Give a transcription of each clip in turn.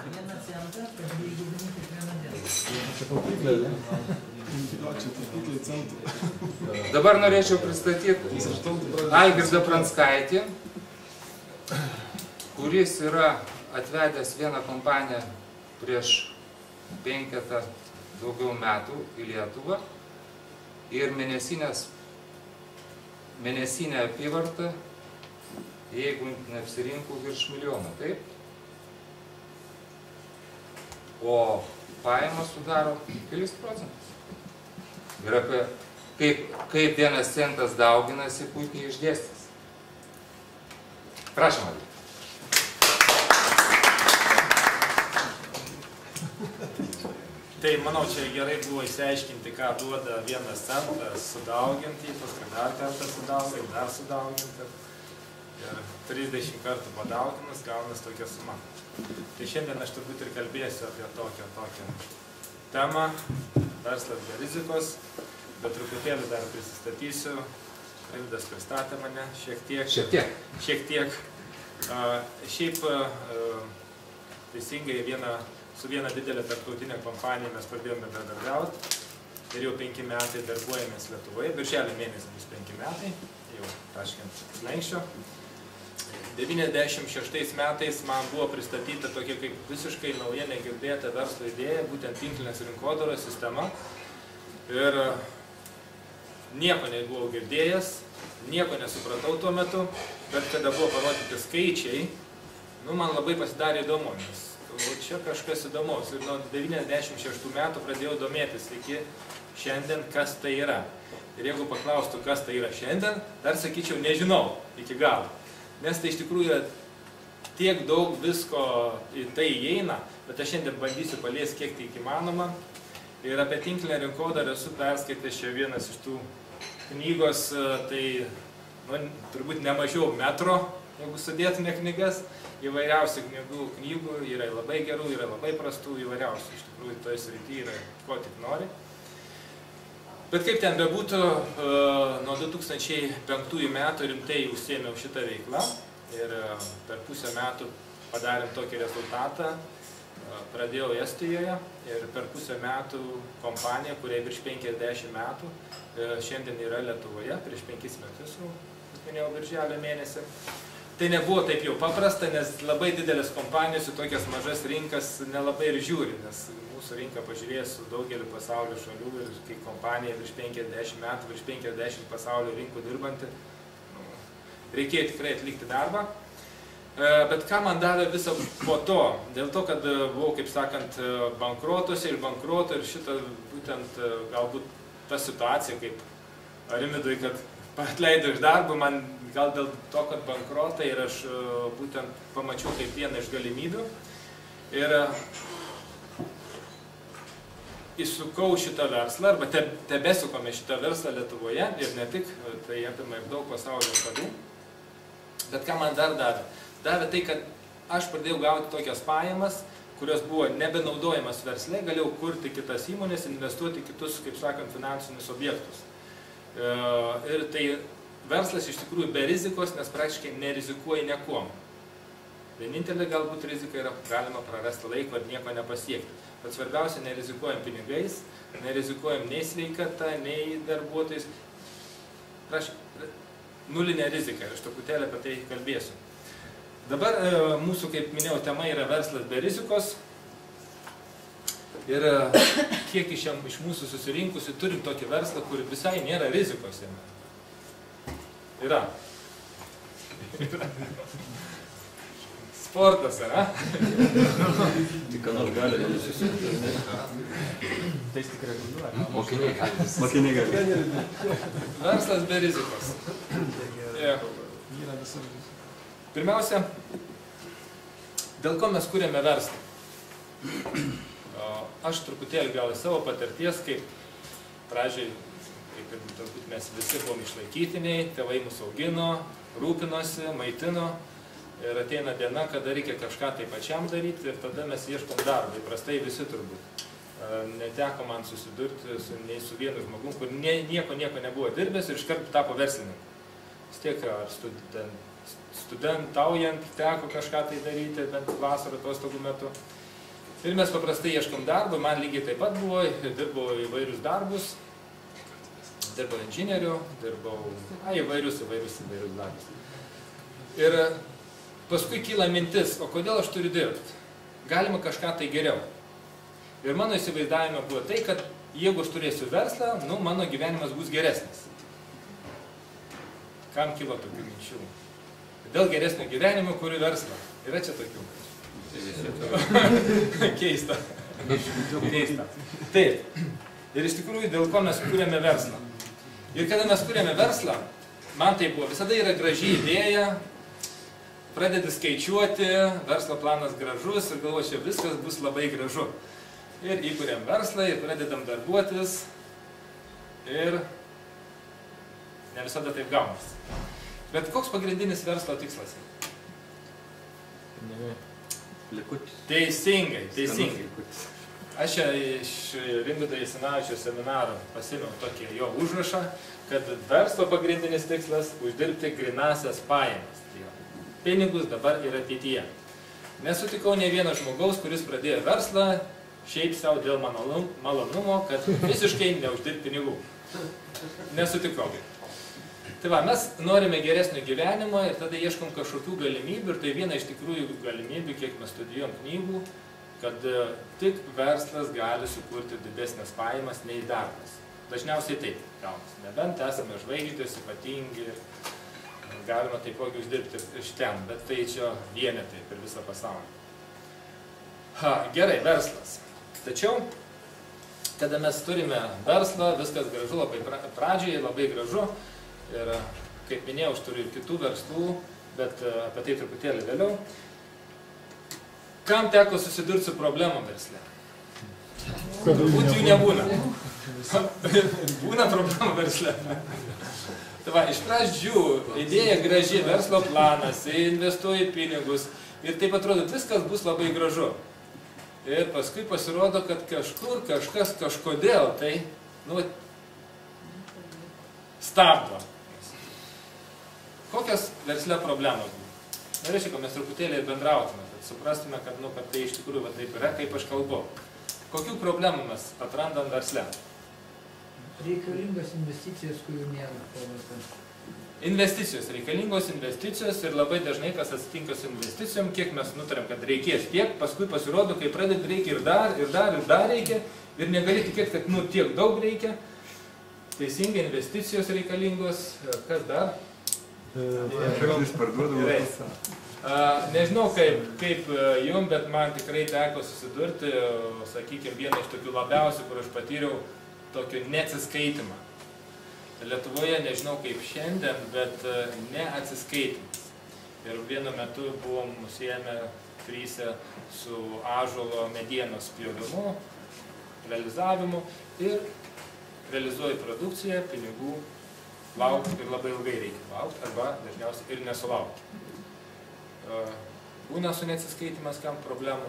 Vieną centą, kad įgydami kiekvieną dieną. Čia taupyklė, ne? Čia taupyklė centų. Dabar norėčiau pristatyti Algirdą Pranskaitį, kuris yra atvedęs vieną kompaniją prieš 5 daugiau metų į Lietuvą ir mėnesinę apyvartą, jeigu neapsirinkų virš milijono, taip? O pajamos sudaro kelis procentus. Ir apie kaip 1 centas dauginasi, puikiai išdėstys. Prašom. Tai manau, čia gerai buvo išsiaiškinti, ką duoda 1 centas sudauginti, paskui dar kartą sudauginti, dar sudauginti. Ir 30 kartų padauginus gaunas tokia suma. Tai šiandien aš turbūt ir kalbėsiu apie tokią temą, verslas be rizikos, bet truputėlį dar prisistatysiu. Rimvydas pristatė mane šiek tiek. Šiaip teisingai su viena didelė tarptautinė kompanija mes pradėjome bendradarbiauti ir jau 5 metai darbuojamės Lietuvoje. Birželio mėnesį bus 5 metai, jau taškiant slenksčio. 96 metais man buvo pristatyta tokia kaip visiškai nauja negirdėta verslo idėja, būtent tinklinės rinkodaros sistema. Ir nieko nebuvau girdėjęs, nieko nesupratau tuo metu, bet kada buvo parodyti skaičiai, man labai pasidarė įdomu, nes čia kažkas įdomaus. Ir nuo 96 metų pradėjau domėtis iki šiandien, kas tai yra. Ir jeigu paklaustų, kas tai yra šiandien, dar sakyčiau, nežinau iki galo. Nes tai iš tikrųjų yra tiek daug visko į tai įeina, bet aš šiandien bandysiu paliesti kiek tai įmanoma. Ir apie tinklinę rinkodarą esu perskaitęs čia vienas iš tų knygos, tai turbūt ne mažiau metro, jeigu sudėtume knygas. Įvairiausių knygų yra labai gerų, yra labai prastų, įvairiausių. Iš tikrųjų, toje srityje yra ko tik nori. Bet kaip ten bebūtų, nuo 2005 metų rimtai užsiėmiau šitą veiklą ir per pusę metų padarėm tokį rezultatą. Pradėjau Estijoje ir per pusę metų kompanija, kuriai virš 50 metų, šiandien yra Lietuvoje, prieš 5 metus, kaip minėjau, birželio mėnesį. Tai nebuvo taip jau paprasta, nes labai didelės kompanijos į tokias mažas rinkas nelabai ir žiūri, nes mūsų rinką pažiūrėjęs su daugeliu pasaulio šalių ir kai kompanija virš 50 metų, virš 50 pasaulio rinkų dirbanti, reikėjo tikrai atlikti darbą. Bet ką man davė visą po to? Dėl to, kad buvau, kaip sakant, bankruotuose ir bankruoto ir šitą būtent galbūt ta situacija, kaip Rimvydui, kad atleido iš darbo, man gal dėl to, kad bankruotai ir aš būtent pamačiau kaip vieną iš galimybių. Ir įsukau šitą verslą, arba tebesukome šitą verslą Lietuvoje ir ne tik, tai apima ir daug pasaulio šalių. Bet ką man dar davė? Davė tai, kad aš pradėjau gauti tokias pajamas, kurios buvo nebenaudojamas versle, galėjau kurti kitas įmonės, investuoti kitus, kaip sakant, finansinius objektus. Ir tai verslas iš tikrųjų be rizikos, nes praktiškai nerizikuoja niekuom. Vienintelė galbūt rizika yra galima prarasti laiko ir nieko nepasiekti. Bet svarbiausia, nerizikuojam pinigais, nerizikuojam nei sveikata, nei darbuotojais. Nulinė rizika ir aš truputėlį apie tai kalbėsiu. Dabar mūsų, kaip minėjau, tema yra verslas be rizikos. Ir kiek iš mūsų susirinkusių turim tokį verslą, kur visai nėra rizikos jame. Yra. Sportas, yra? Tik ką nors gali susisiekti. Tai jis tik reguliuoja. Mokiniai gali. Verslas be rizikos. Pirmiausia, dėl ko mes kūrėme verslą? Aš truputėlį gal į savo patirties, kaip pradžiai, kaip ir turbūt mes visi buvom išlaikytiniai, tėvai mus augino, rūpinosi, maitino ir ateina diena, kada reikia kažką tai pačiam daryti ir tada mes ieškom darbo, įprastai visi turbūt. Neteko man susidurti nei su vienu žmogum, kur nieko nebuvo dirbęs ir iškart tapo verslininku. Vis tiek ar studentaujant teko kažką tai daryti, bent vasaros atostogų metu. Ir mes paprastai ieškom darbo, man lygiai taip pat buvo, dirbau įvairius darbus, dirbau inžinierių, dirbau įvairius darbus. Ir paskui kyla mintis, o kodėl aš turiu dirbti? Galima kažką tai geriau. Ir mano įsivaizdavime buvo tai, kad jeigu aš turėsiu verslą, mano gyvenimas bus geresnis. Kam kilo tokių minčių? Dėl geresnio gyvenimo, kuriu verslą. Yra čia tokių. Keista. Keista. Taip. Ir iš tikrųjų, dėl ko mes kūrėme verslą. Ir kada mes kūrėme verslą, man tai buvo, visada yra graži idėja, pradedi skaičiuoti, verslo planas gražus ir galvoju, čia viskas bus labai gražu. Ir įkūrėm verslą, ir pradedam darbuotis ir ne visada taip gaunas. Bet koks pagrindinis verslo tikslas? Likutis. Teisingai. Aš čia iš Rimvydo Jasinavičiaus seminaro pasimiau tokį jo užrašą, kad verslo pagrindinis tikslas – uždirbti grinasias pajamas. Pinigus dabar ir ateityje. Nesutikau ne vieno žmogaus, kuris pradėjo verslą šiaip savo dėl malonumo, kad visiškai neuždirbti pinigų. Nesutikau. Tai va, mes norime geresnio gyvenimo ir tada ieškom kažkokių galimybių ir tai viena iš tikrųjų galimybių, kiek mes studijuojam knygų, kad tik verslas gali sukurti didesnės pajamas nei darbas. Dažniausiai taip gaunasi. Nebent esame žvaigždės, ypatingi, galima taipogi uždirbti iš ten, bet tai čia vienetai per visą pasaulį. Gerai, verslas. Tačiau, kada mes turime verslą, viskas gražu, labai pradžioje, labai gražu. Ir, kaip minėjau, aš turiu ir kitų verslų, bet apie tai truputėlį vėliau. Kam teko susidurti su problemom versle? Turbūt jų nebūna. Būna problemų versle. Tai va, iš pradžių idėja graži, verslo planas, investuoji pinigus ir taip atrodo, viskas bus labai gražu. Ir paskui pasirodo, kad kažkur kažkas kažkodėl tai, stabdo. Kokios versle problemos buvo? Norėčiau, kad mes truputėlį bendrautume, kad suprastume, kad tai iš tikrųjų taip yra, kaip aš kalbu. Kokių problemų mes atrandam versle? Reikalingos investicijos, kurių nėra. Investicijos, reikalingos investicijos ir labai dažnai, kas atsitinka su investicijom, kiek mes nutarėm, kad reikės tiek, paskui pasirodo, kai pradedi reikia ir dar reikia ir negali tikėti, kad tiek daug reikia. Teisingai, investicijos reikalingos, kas dar? Nežinau kaip jum, bet man tikrai teko susidurti, sakykime, vieną iš tokių labiausių, kur aš patyriau tokį neatsiskaitimą. Lietuvoje nežinau kaip šiandien, bet neatsiskaitimas. Ir vienu metu buvom užsiėmę tryse su ąžuolo medienos pjovimu, realizavimu ir realizuoji produkciją, pinigų, laukti ir labai ilgai reikia laukti, arba dažniausiai ir nesulaukti. Būna su neatsiskaitimas, kam problemų,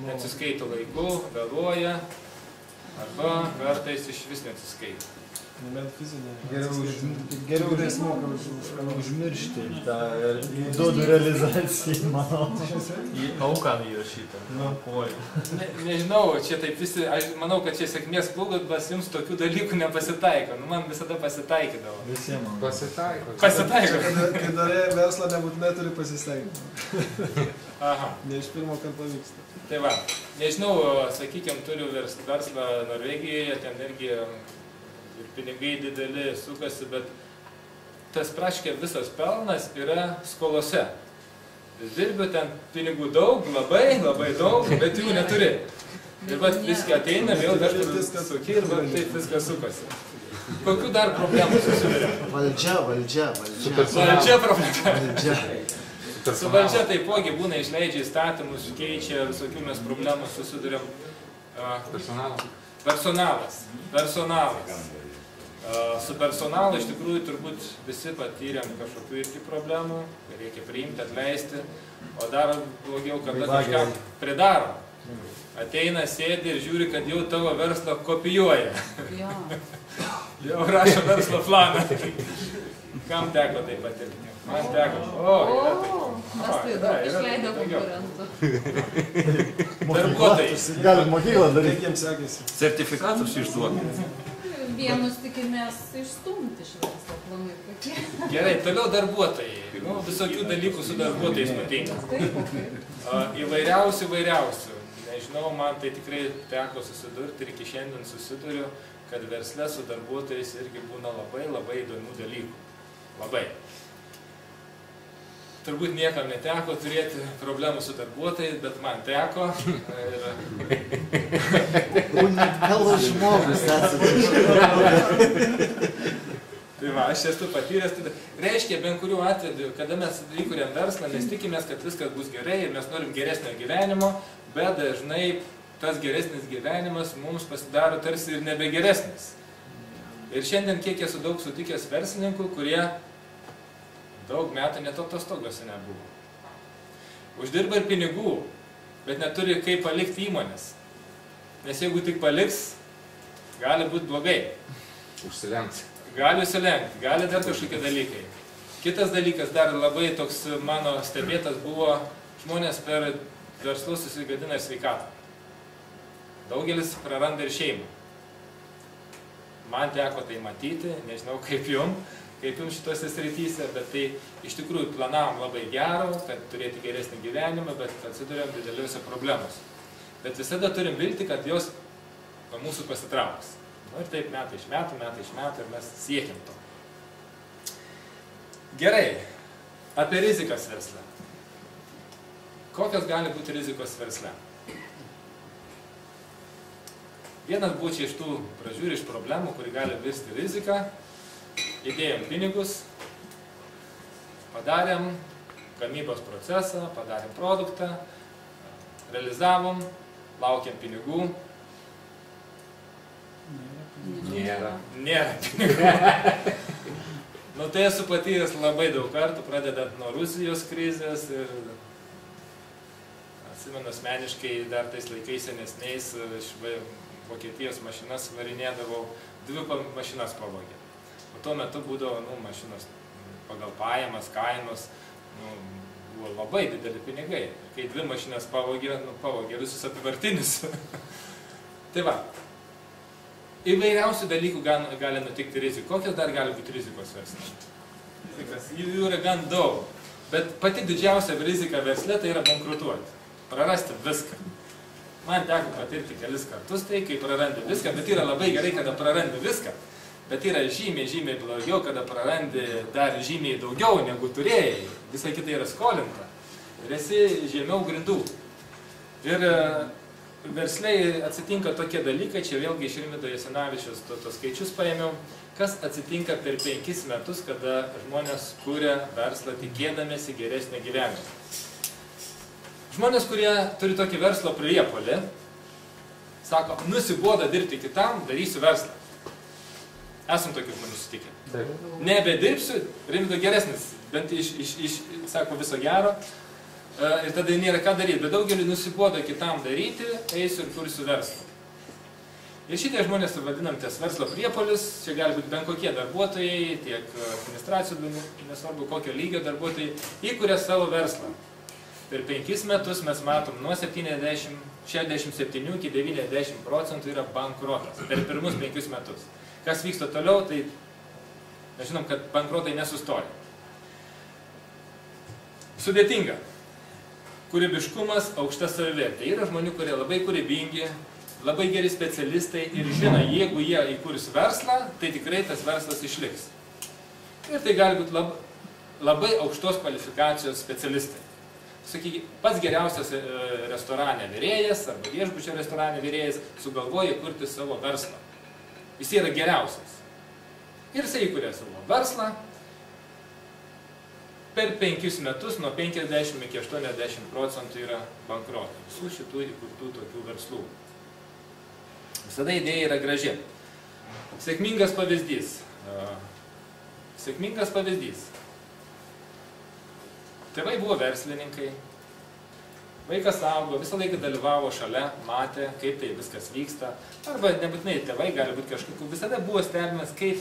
neatsiskaito laiku, vėluoja, arba kartais iš vis neatsiskaito. Nebent fizinė. Geriau užmiršti tą duodų realizaciją, manau. Į auką įrašytą. Nežinau, čia taip visi, aš manau, kad čia sėkmės klubas jums tokių dalykų nepasitaiko. Man visada pasitaikydavo. Visiems. Pasitaiko. Kai darai verslą, nebūtinai turi pasistengti. Aha. Ne iš pirmo karto vyksta. Tai va, nežinau, sakykime, turiu verslą Norvegijoje, ten irgi ir pinigai dideli sukasi, bet tas praškė visas pelnas yra skolose. Dirbi ten pinigų daug, labai daug, bet jų neturi. Ir vat viską ateina, vėl verslas suki ir taip viskas sukasi. Kokių dar problemų susiduria? Valdžia. Valdžia problema. Su valdžia taipogi būna išleidžia įstatymus, keičia, visokių mes problemų susiduriam. Personalas. Su personalu iš tikrųjų turbūt visi patyrėm kažkokių irgi problemų, reikia priimti, atleisti, o dar blogiau, kada kažką pridaro. Ateina, sėdi ir žiūri, kad jau tavo verslą kopijuoja. Jau rašo verslo planą. Kam teko tai patirti? Man teko. O, yra tai. Mes tai daug išleido konkurentų. darbuotojai. Galim mokyklą daryti. Kaip jiems sekėsi? Sertifikatus išduok. Vienus tikimės išstumti iš verslo planai tokie. Gerai, toliau darbuotojai. Nu, visokių dalykų su darbuotojais nutinka. Įvairiausių. Nežinau, man tai tikrai teko susidurti ir iki šiandien susiduriu, kad versle su darbuotojais irgi būna labai įdomių dalykų. Labai. Turbūt niekam neteko turėti problemų su darbuotojais, bet man teko. Unikalus žmogus esate. Tai va, aš esu patyręs. Reiškia, bent kuriuo atveju, kada mes įkuriam verslą, mes tikimės, kad viskas bus gerai ir mes norim geresnio gyvenimo, bet dažnai tas geresnis gyvenimas mums pasidaro tarsi ir nebegeresnis. Ir šiandien kiek esu daug sutikęs verslininkų, kurie daug metų net atostogose nebuvo. Uždirba ir pinigų, bet neturi kaip palikti įmonės. Nes jeigu tik paliks, gali būti blogai. Užsilenkti. Gali užsilenkti, gali dar kažkokie dalykai. Kitas dalykas, dar labai toks mano stebėtas buvo, žmonės per verslus susigadina sveikatą. Daugelis praranda ir šeimą. Man teko tai matyti, nežinau kaip jums šitose srityse, bet tai iš tikrųjų planavom labai gero, kad turėti geresnį gyvenimą, bet atsiduriam dideliuose problemus. Bet visada turim vilti, kad jos mūsų pasitrauks. Nu ir taip metai iš metų ir mes siekiam to. Gerai, apie rizikas versle. Kokios gali būti rizikos versle? Vienas buvo čia iš tų pradžių ir iš problemų, kuri gali virsti riziką. Įdėjom pinigus, padarėm gamybos procesą, padarėm produktą, realizavom, laukiam pinigų. Nėra pinigų. Nu tai esu patyręs labai daug kartų, pradedant nuo Rusijos krizės ir atsimenu asmeniškai dar tais laikais senesniais iš Vokietijos mašinas varinėdavau, 2 mašinas pavogė. O tuo metu būdavo mašinos pagal pajamas, kainos, buvo labai dideli pinigai. Kai 2 mašinas pavogė visus apivartinius. Tai va, įvairiausių dalykų gali nutikti rizikų. Kokios dar gali būti rizikos versle? Jų yra gan daug, bet pati didžiausia rizika versle tai yra bankrutuoti, prarasti viską. Man teko patirti kelis kartus tai, kai prarandi viską, bet yra labai gerai, kada prarandi viską. Bet yra žymiai blogiau, kada prarandi dar žymiai daugiau negu turėjai. Visai kitai yra skolinta. Ir esi žemiau grindų. Ir versliai atsitinka tokie dalykai, čia vėlgi iš Rimvydo Jasinavičiaus tos skaičius paėmiau, kas atsitinka per 5 metus, kada žmonės kuria verslą tikėdamėsi geresnio gyvenimo. Žmonės, kurie turi tokį verslo priepolį, sako, nusiboda dirbti kitam, darysiu verslą. Esam tokių žmonių sutikę. Nebedirbsiu, Rimvydo geresnis, bent sako viso gero, ir tada nėra ką daryti, bet daugelį nusiboda kitam daryti, eisiu ir kursiu verslą. Ir šitie žmonės vadinam ties verslo priepolis, čia gali būti bent kokie darbuotojai, tiek administracijų, nesvarbu kokio lygio darbuotojai, įkuria savo verslą. Per 5 metus mes matom nuo 67 iki 90% yra bankrotas per pirmus 5 metus. Kas vyksta toliau, tai mes žinom, kad bankrotai nesustoja. Sudėtinga. Kūrybiškumas, aukšta savivertė. Yra žmonių, kurie labai kūrybingi, labai geri specialistai ir žino, jeigu jie įkurs verslą, tai tikrai tas verslas išliks. Ir tai gali būti labai aukštos kvalifikacijos specialistai. Sakykime, pats geriausias restorane virėjas arba viešbučio restorane virėjas sugalvoja kurti savo verslą. Jis yra geriausias. Ir jisai įkuria savo verslą. Per 5 metus nuo 50 iki 80% yra bankrotai. Visų šitų įkurtų tokių verslų. Visada idėja yra graži. Sėkmingas pavyzdys. Tėvai buvo verslininkai. Vaikas augo, visą laiką dalyvavo šalia, matė, kaip tai viskas vyksta. Arba nebūtinai tėvai, gali būti kažkokių. Visada buvo stebimas, kaip